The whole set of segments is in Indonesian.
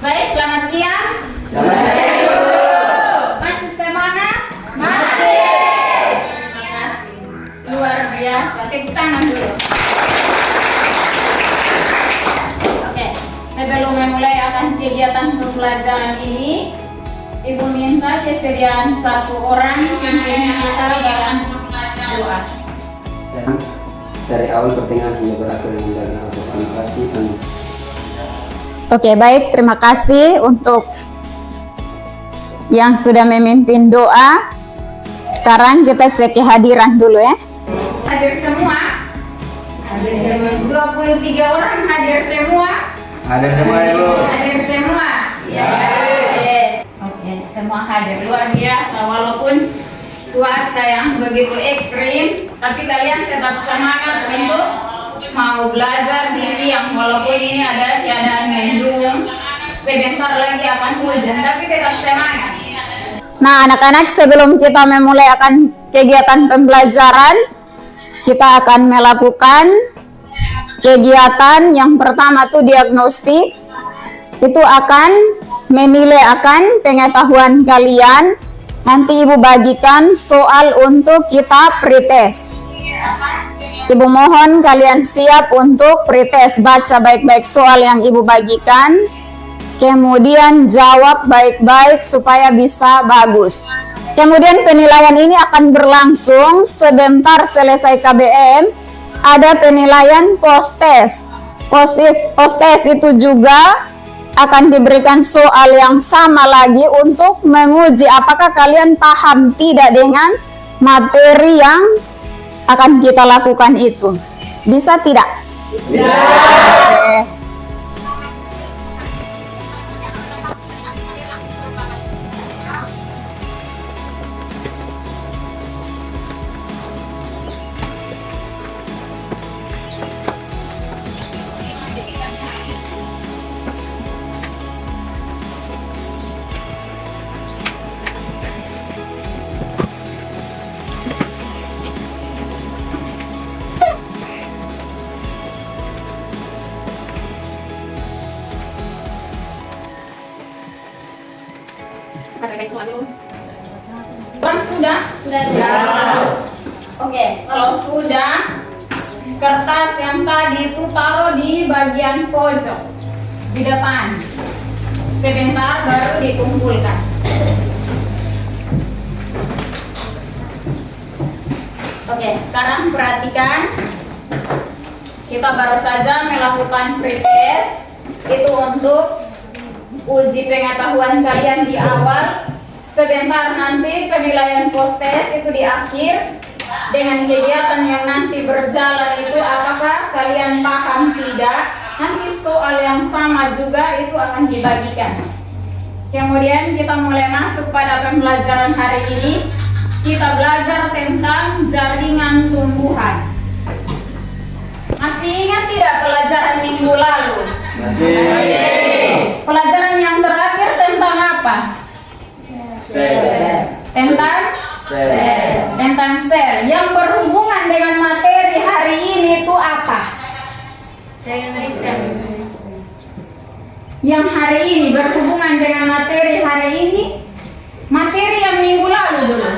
Baik, selamat siang. Masih semangat? Masih. Terima kasih. Luar biasa. Tepuk tangan dulu. Oke, sebelum memulai akan kegiatan pembelajaran ini, Ibu minta kesediaan satu orang pimpin kita dalam doa. Dari awal pertengahan hingga berakhir dengan Al-Quran kasih. Oke, baik, terima kasih untuk yang sudah memimpin doa. Sekarang kita cek kehadiran dulu ya. Hadir semua? Hadir semua. 23 orang hadir semua? Hadir semua Ibu. Hadir semua? Ya. Oke, semua hadir. Luar biasa, walaupun cuaca yang begitu ekstrim, tapi kalian tetap semangat untuk mau belajar di siang, walaupun ini ada keadaan mendung, sebentar lagi akan hujan, tapi tetap semangat. Nah, anak-anak, sebelum kita memulai akan kegiatan pembelajaran, kita akan melakukan kegiatan yang pertama tuh diagnostik. Itu akan menilai akan pengetahuan kalian. Nanti Ibu bagikan soal untuk kita pretest. Ibu mohon kalian siap untuk pretest, baca baik-baik soal yang Ibu bagikan, kemudian jawab baik-baik supaya bisa bagus. Kemudian penilaian ini akan berlangsung sebentar selesai KBM, ada penilaian post-test. Post-test itu juga akan diberikan soal yang sama lagi untuk menguji apakah kalian paham tidak dengan materi yang akan kita lakukan itu. Bisa tidak? Bisa. Oke. Sudah? Oke, kalau sudah, kertas yang tadi itu taruh di bagian pojok di depan. Sebentar baru dikumpulkan. Oke, sekarang perhatikan. Kita baru saja melakukan pretest. Itu untuk uji pengetahuan kalian di awal. Sebentar nanti penilaian post-test itu di akhir. Dengan kegiatan yang nanti berjalan itu apakah kalian paham tidak, nanti soal yang sama juga itu akan dibagikan. Kemudian kita mulai masuk pada pembelajaran hari ini. Kita belajar tentang jaringan tumbuhan. Masih ingat tidak pelajaran minggu lalu? Masih. Pelajaran yang terakhir tentang apa? Tentang sel. Yang berhubungan dengan materi hari ini itu apa? Yang hari ini berhubungan dengan materi hari ini, materi yang minggu lalu dulu,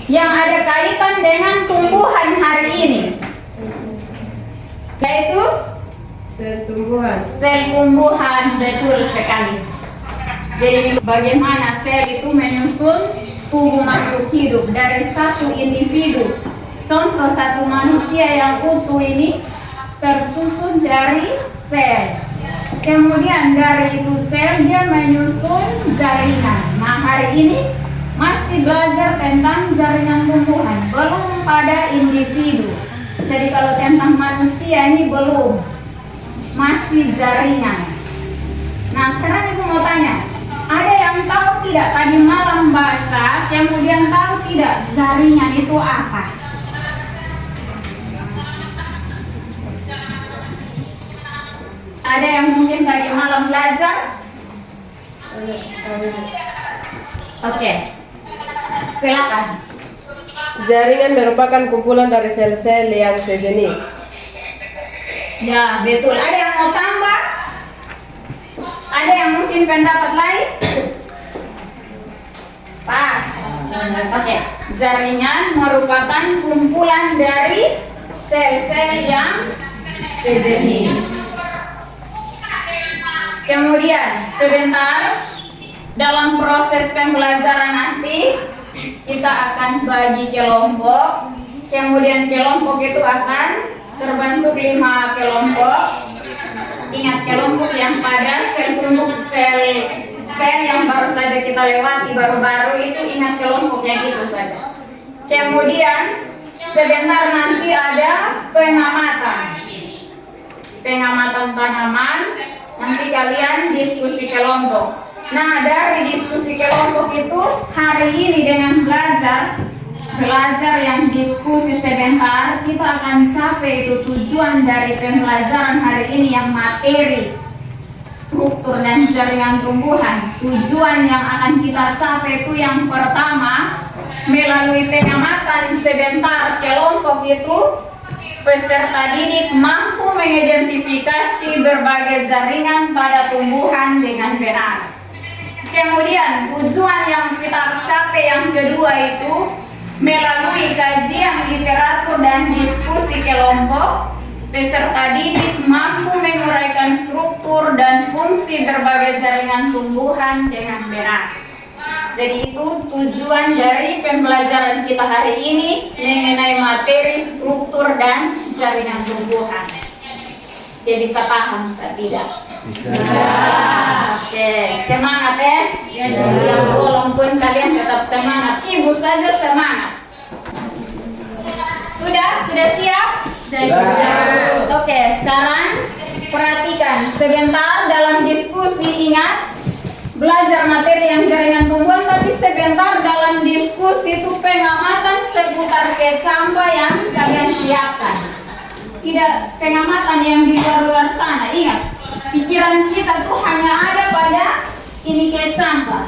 yang ada kaitan dengan tumbuhan hari ini, yaitu sel tumbuhan. Betul sekali. Jadi bagaimana sel itu menyusun tubuh makhluk hidup dari satu individu. Contoh satu manusia yang utuh ini tersusun dari sel. Kemudian dari itu sel dia menyusun jaringan. Nah, hari ini masih belajar tentang jaringan tumbuhan, belum pada individu. Jadi kalau tentang manusia ini belum, masih jaringan. Nah, sekarang ibu mau tanya, ada yang tahu tidak tadi malam baca, kemudian tahu tidak jaringan itu apa? Ada yang mungkin tadi malam belajar? Oke, silakan. Jaringan merupakan kumpulan dari sel-sel yang sejenis. Ya, betul. Ada yang mau tambah? Ada yang mungkin pendapat lain? Pas. Oke, jaringan merupakan kumpulan dari sel-sel yang sejenis. Kemudian sebentar dalam proses pembelajaran nanti kita akan bagi kelompok. Kemudian kelompok itu akan terbentuk 5 kelompok. Ingat kelompok yang pada sel yang baru saja kita lewati baru-baru itu, ingat kelompok yang itu saja. Kemudian sebentar nanti ada pengamatan tanaman. Nanti kalian diskusi kelompok. Nah, dari diskusi kelompok itu hari ini dengan belajar yang diskusi sebentar, kita akan capai itu tujuan dari pembelajaran hari ini yang materi struktur dan jaringan tumbuhan. Tujuan yang akan kita capai itu yang pertama, melalui pengamatan sebentar kelompok itu peserta didik mampu mengidentifikasi berbagai jaringan pada tumbuhan dengan benar. Kemudian tujuan yang kita capai yang kedua itu melalui kajian literatur dan diskusi kelompok, peserta didik mampu menguraikan struktur dan fungsi berbagai jaringan tumbuhan dengan benar. Jadi itu tujuan dari pembelajaran kita hari ini mengenai materi struktur dan jaringan tumbuhan. Dia bisa paham atau tidak? Bisa. Oke, semangat ya. Yang bolong pun kalian tetap semangat. Ibu saja semangat. Sudah siap? Sudah. Oke, sekarang perhatikan sebentar dalam diskusi. Ingat, belajar materi yang jaringan tumbuhan, tapi sebentar dalam diskusi itu pengamatan seputar kecamba yang kalian siapkan. Tidak pengamatan yang di luar sana. Ingat, pikiran kita tuh hanya ada pada ini kecamba.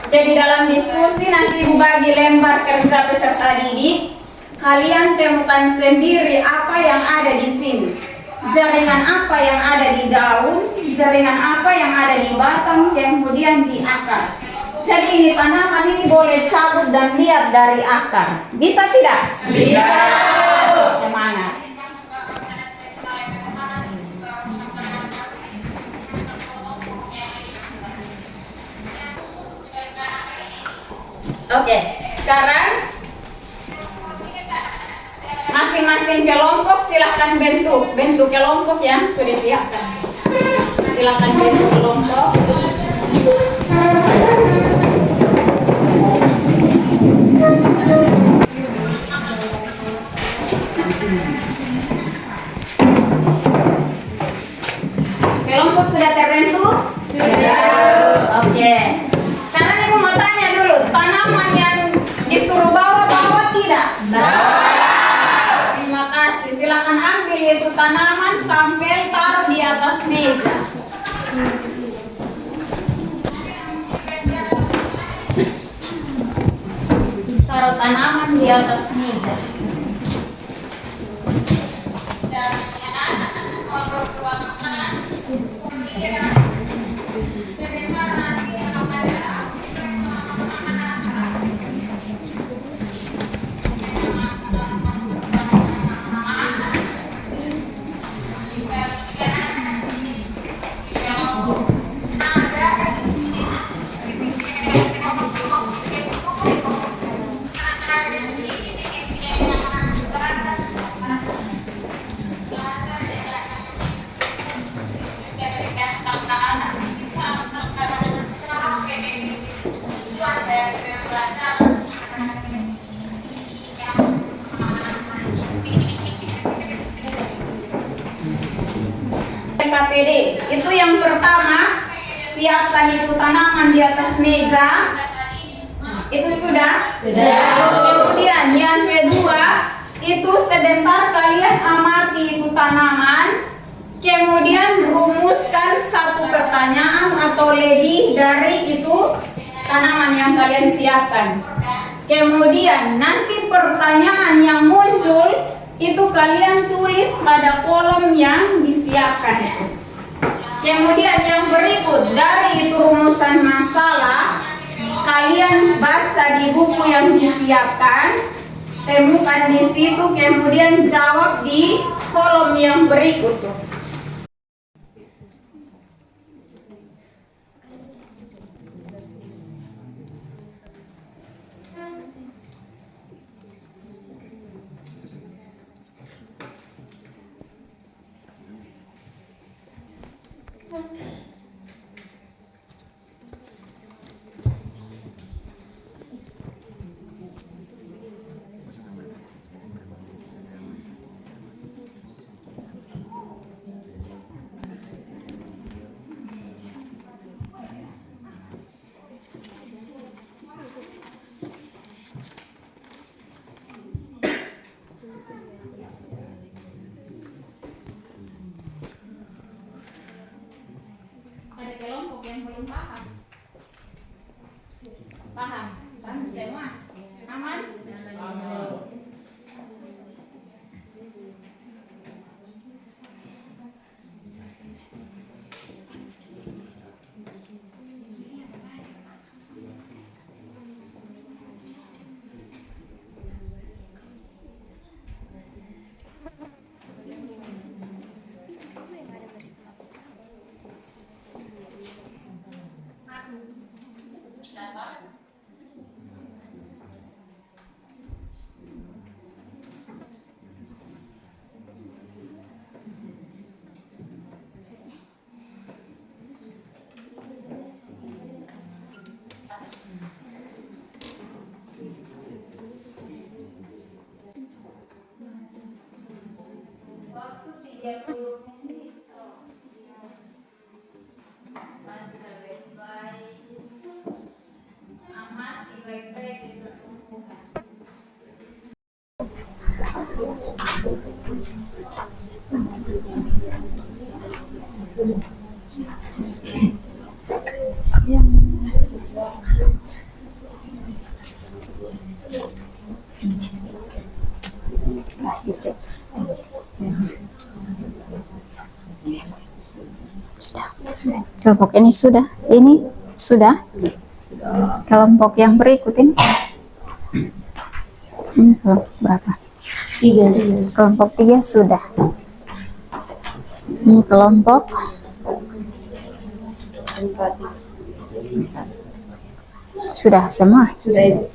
Jadi dalam diskusi nanti ibu bagi lembar kerja peserta didik, kalian temukan sendiri apa yang ada di sini. Jaringan apa yang ada di daun, jaringan apa yang ada di batang, kemudian di akar. Jadi ini tanaman ini boleh cabut dan lihat dari akar. Bisa tidak? Bisa. Semangat. Oke, sekarang masing-masing kelompok silahkan bentuk kelompok yang sudah siapkan. Silahkan bentuk kelompok. Kelompok sudah terbentuk? Sudah. Oke. Sekarang ibu mau tanya dulu, tanaman yang disuruh bawa tidak? Terima kasih. Silakan ambil itu tanaman sampai taruh di atas meja. Taruh tanaman di atas meja. KPD itu yang pertama, siapkan itu tanaman di atas meja. Itu sudah? Kemudian yang kedua, itu sebentar kalian amati itu tanaman. Kemudian rumuskan satu pertanyaan atau lebih dari itu tanaman yang kalian siapkan. Kemudian nanti pertanyaan yang muncul itu kalian tulis pada kolom yang disiapkan itu. Kemudian yang berikut dari itu rumusan masalah kalian baca di buku yang disiapkan, temukan di situ, kemudian jawab di kolom yang berikut tuh. Ada kelompok yang belum paham. Paham? Paham semua? Aman? Waktu 30 menit. Baca baik-baik. Amati baik-baik itu tumbuhan. Kelompok ini sudah, kelompok yang berikut ini kelompok berapa? 3. Kelompok 3 sudah. Ini kelompok 4. Sudah semua. Sudah.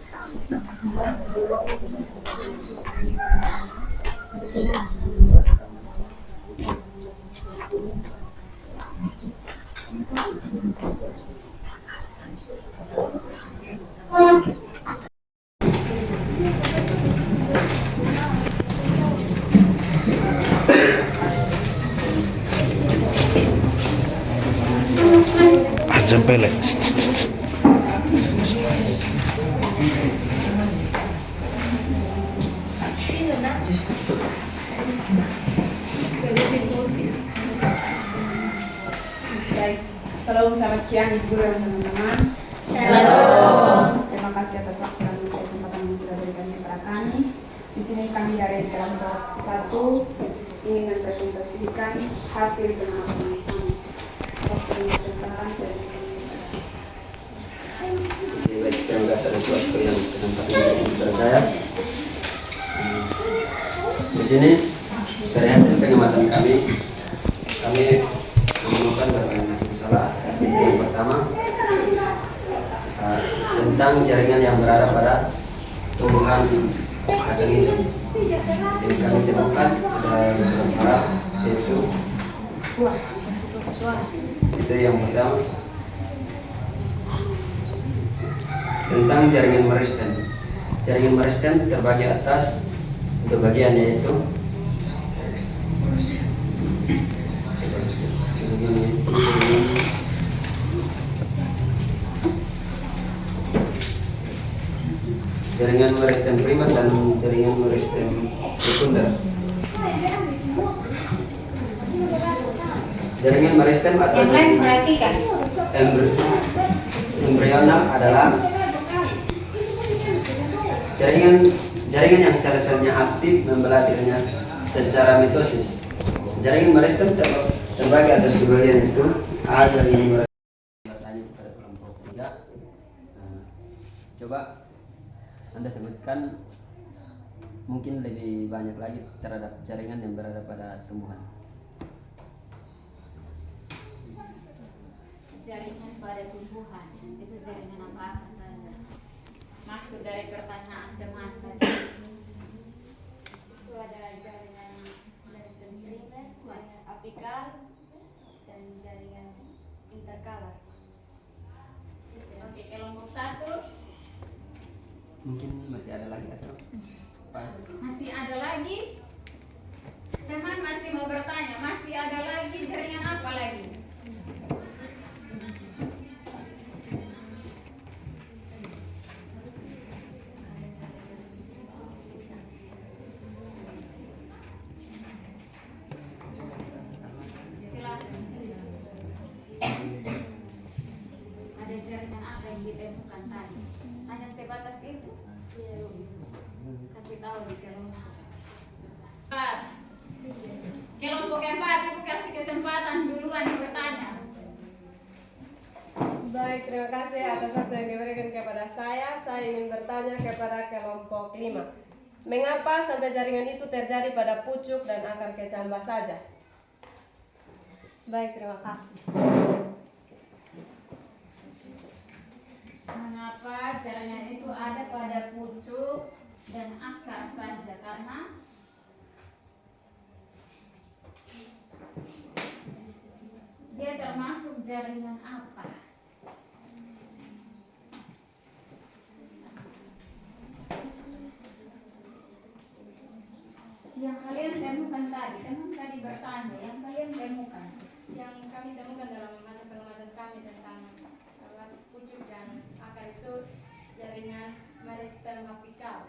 Sampai lek. Baik, selalu selamat siang Ibu dan teman-teman. Terima kasih atas waktu dan kesempatan yang sudah berikan kepada kami. Di sini kami dari kelompok 1 ingin mempresentasikan hasil pengamatan kami. Waktu yang kesempatan saya Baik, terima kasih atas waktu yang kesempatan kepada saya. Di sini dari hasil pengamatan kami menemukan beberapa masalah. Yang pertama tentang jaringan yang berada pada tumbuhan kacang hijau. Jadi kami temukan ada beberapa, yaitu itu yang pertama. tentang jaringan meristem. Jaringan meristem terbagi atas dua bagian, yaitu jaringan meristem primer dan jaringan meristem sekunder. Jaringan meristem atau Yang lain perhatikan. embrional adalah jaringan yang sel-selnya aktif membelah dirinya secara mitosis. Jaringan meristem terbagi atas dua bagian, itu A. Jaringan meristem. Bertanya kepada kelompok 3. Coba Anda sebutkan mungkin lebih banyak lagi terhadap jaringan yang berada pada tumbuhan. Jaringan pada tumbuhan itu jaringan apa saja? Maksud dari pertanyaan teman tadi Itu ada jaringan meristem primer, jaringan apikal, dan jaringan interkalar. oke, kelompok 1 Mungkin masih ada lagi atau Pak? masih ada lagi. Teman masih mau bertanya, masih ada lagi jaringan apa lagi? Silakan. Ada jaringan apa yang ditemukan tadi? Hanya sebatas itu? Kasih tahu di kelompok 4. Kelompok 4 itu kasih kesempatan duluan yang bertanya. Baik, terima kasih atas waktu yang diberikan kepada saya. Saya ingin bertanya kepada kelompok 5. Mengapa sampai jaringan itu terjadi pada pucuk dan akar kecambah saja? Baik, terima kasih. Mengapa jaringan itu ada pada pucuk dan akar saja? Karena dia termasuk jaringan apa? Yang kalian temukan tadi, teman tadi bertanya, yang kalian temukan. Yang kami temukan dalam mata pengamatan kami tentang pucuk dan akar itu jaringan meristem apikal.